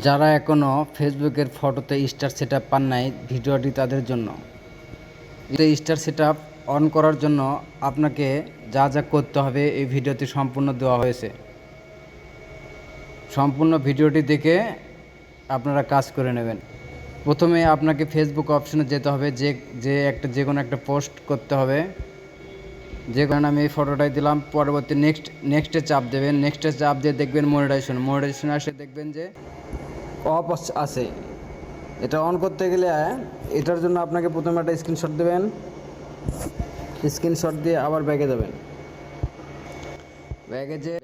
যারা এখনও ফেসবুকের ফটোতে স্টার সেটআপ পান নাই, ভিডিওটি তাদের জন্য। এই স্টার সেটআপ অন করার জন্য আপনাকে যা যা করতে হবে এই ভিডিওতে সম্পূর্ণ দেওয়া হয়েছে। সম্পূর্ণ ভিডিওটি দেখে আপনারা কাজ করে নেবেন। প্রথমে আপনাকে ফেসবুক অপশনে যেতে হবে, যে কোনো একটা পোস্ট করতে হবে। যে কারণে আমি এই ফটোটাই দিলাম। পরবর্তী নেক্সটে চাপ দেবেন। নেক্সটে চাপ দিয়ে দেখবেন মনিটাইজেশন আসে, দেখবেন যে অফ আছে। এটা অন করতে গেলে এটার জন্য আপনাকে প্রথমে একটা স্ক্রিনশট দেবেন। স্ক্রিনশট দিয়ে আবার ব্যাগে যাবেন। ব্যাগে গিয়ে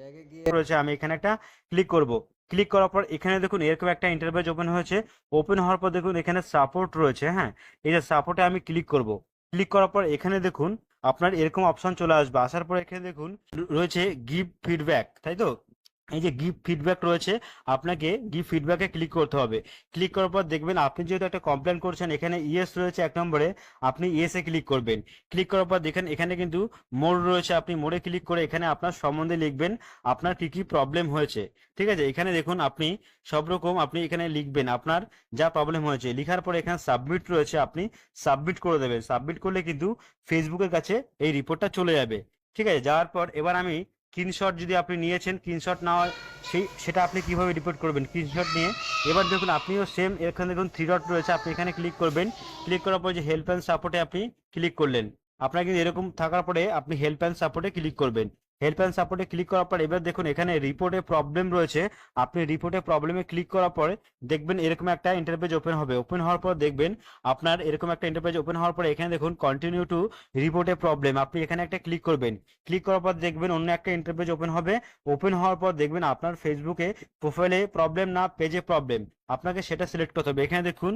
রয়েছে আমি এখানে একটা ক্লিক করব। ক্লিক করার পর এখানে দেখুন এরকম একটা ইন্টারফেস ওপেন হয়েছে। ওপেন হওয়ার পর দেখুন এখানে সাপোর্ট রয়েছে। হ্যাঁ, এই যে সাপোর্টে আমি ক্লিক করব। ক্লিক করার পর এখানে দেখুন আপনার এরকম অপশন চলে আসবে। আসার পর এখানে দেখুন রয়েছে গিভ ফিডব্যাক, তাই তো? এই যে গিভ ফিডব্যাক রয়েছে, আপনাকে গিভ ফিডব্যাকে ক্লিক করতে হবে। ক্লিক করার পর দেখবেন আপনি যেহেতু একটা কমপ্লেন করছেন, এখানে ইয়েস রয়েছে 1 নম্বরে, আপনি ইয়েসে ক্লিক করবেন। ক্লিক করার পর দেখেন এখানে কিন্তু মোর রয়েছে, আপনি মোড়ে ক্লিক করে এখানে আপনার সম্বন্ধে লিখবেন আপনার কি কি প্রবলেম হয়েছে। ঠিক আছে, এখানে দেখুন আপনি সব রকম আপনি এখানে লিখবেন আপনার যা প্রবলেম হয়েছে। লিখার পরে এখানে সাবমিট রয়েছে, আপনি সাবমিট করে দেবেন। সাবমিট করলে কিন্তু ফেসবুকের কাছে এই রিপোর্টটা চলে যাবে। ঠিক আছে, যাওয়ার পর এবার আমি স্ক্রিনশট, যদি আপনি নিয়েছেন স্ক্রিনশট নেওয়া, সেটা আপনি কিভাবে রিপোর্ট করবেন স্ক্রিনশট নিয়ে। এবার দেখুন আপনিও সেম, এখানে দেখুন 3 ডট রয়েছে, আপনি এখানে ক্লিক করবেন। ক্লিক করার পর যে হেল্প অ্যান্ড সাপোর্টে আপনি ক্লিক করলেন। আপনার কিন্তু এরকম থাকার পরে আপনি হেল্প অ্যান্ড সাপোর্টে ক্লিক করবেন। হেল্প অ্যান্ড সাপোর্টে ক্লিক করার পর এবার দেখুন এখানে রিপোর্টে প্রবলেম রয়েছে। আপনি রিপোর্টে প্রবলেমে ক্লিক করার পরে দেখবেন এরকম একটা ইন্টারপেজ ওপেন হবে। ওপেন হওয়ার পর দেখবেন আপনার এরকম একটা ইন্টারপেজ ওপেন হওয়ার পরে এখানে দেখুন কন্টিনিউ টু রিপোর্টে প্রবলেম, আপনি এখানে একটা ক্লিক করবেন। ক্লিক করার পর দেখবেন অন্য একটা ইন্টারপেজ ওপেন হবে। ওপেন হওয়ার পর দেখবেন আপনার ফেসবুকে প্রোফাইলে প্রবলেম না পেজে প্রবলেম, আপনাকে সেটা সিলেক্ট করতে হবে। এখানে দেখুন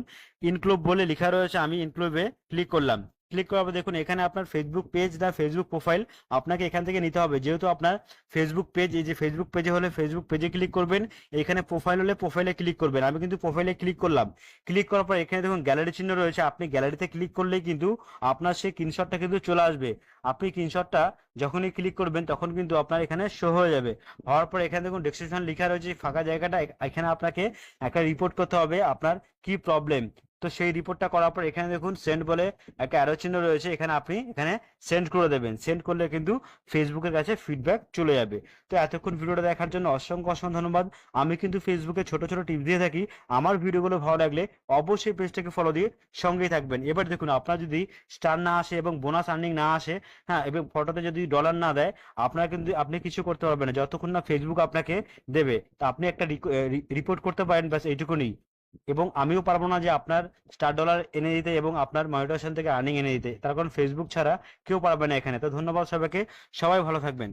ইনক্লুড বলে লেখা রয়েছে, আমি ইনক্লুডে ক্লিক করলাম। ক্লিক করার পর দেখুন এখানে আপনার ফেসবুক পেজ না ফেসবুক প্রোফাইল আপনাকে এখান থেকে নিতে হবে। যেহেতু আপনার ফেসবুক পেজ, এই যে ফেসবুক পেজে হলে ফেসবুক পেজে ক্লিক করবেন, এখানে প্রোফাইল হলে প্রোফাইলে ক্লিক করবেন। আমি কিন্তু প্রোফাইলে ক্লিক করলাম। ক্লিক করার পর এখানে দেখুন গ্যালারি চিহ্ন রয়েছে, আপনি গ্যালারিতে ক্লিক করলেই কিন্তু আপনার সেই স্ক্রিনশটটা কিন্তু চলে আসবে। আপনি স্ক্রিনশটটা যখনই ক্লিক করবেন তখন কিন্তু আপনার এখানে শো হয়ে যাবে। হওয়ার পর এখানে দেখুন ডেসক্রিপশন লেখা রয়েছে, ফাঁকা জায়গাটা, এখানে আপনাকে একটা রিপোর্ট করতে হবে আপনার কি প্রবলেম। তো সেই রিপোর্টটা করার পর এখানে দেখুন সেন্ড বলে একটা অ্যারো চিহ্ন রয়েছে, এখানে আপনি এখানে সেন্ড করে দেবেন। সেন্ড করলে কিন্তু ফেসবুকের কাছে ফিডব্যাক চলে যাবে। তো এতক্ষণ ভিডিওটা দেখার জন্য অসংখ্য অসংখ্য ধন্যবাদ। আমি কিন্তু ফেসবুকে ছোট ছোট টিপস দিয়ে থাকি। আমার ভিডিওগুলো ভালো লাগলে অবশ্যই পেজটাকে ফলো দিয়ে সঙ্গেই থাকবেন। এবার দেখুন আপনার যদি স্টার না আসে এবং বোনাস আর্নিং না আসে, হ্যাঁ, এবং ফটোতে যদি ডলার না দেয়, আপনার কিন্তু আপনি কিছু করতে পারবেন না যতক্ষণ না ফেসবুক আপনাকে দেবে। তা আপনি একটা রিপোর্ট করতে পারেন, ব্যাস এইটুকুনি। এবং আমিও পারবো না যে আপনার স্টার ডলার এনে দিতে এবং আপনার মনিটাইজেশন থেকে আর্নিং এনে দিতে, তার কারণ ফেসবুক ছাড়া কেউ পারবে না এখানে। তো ধন্যবাদ সবাইকে, সবাই ভালো থাকবেন।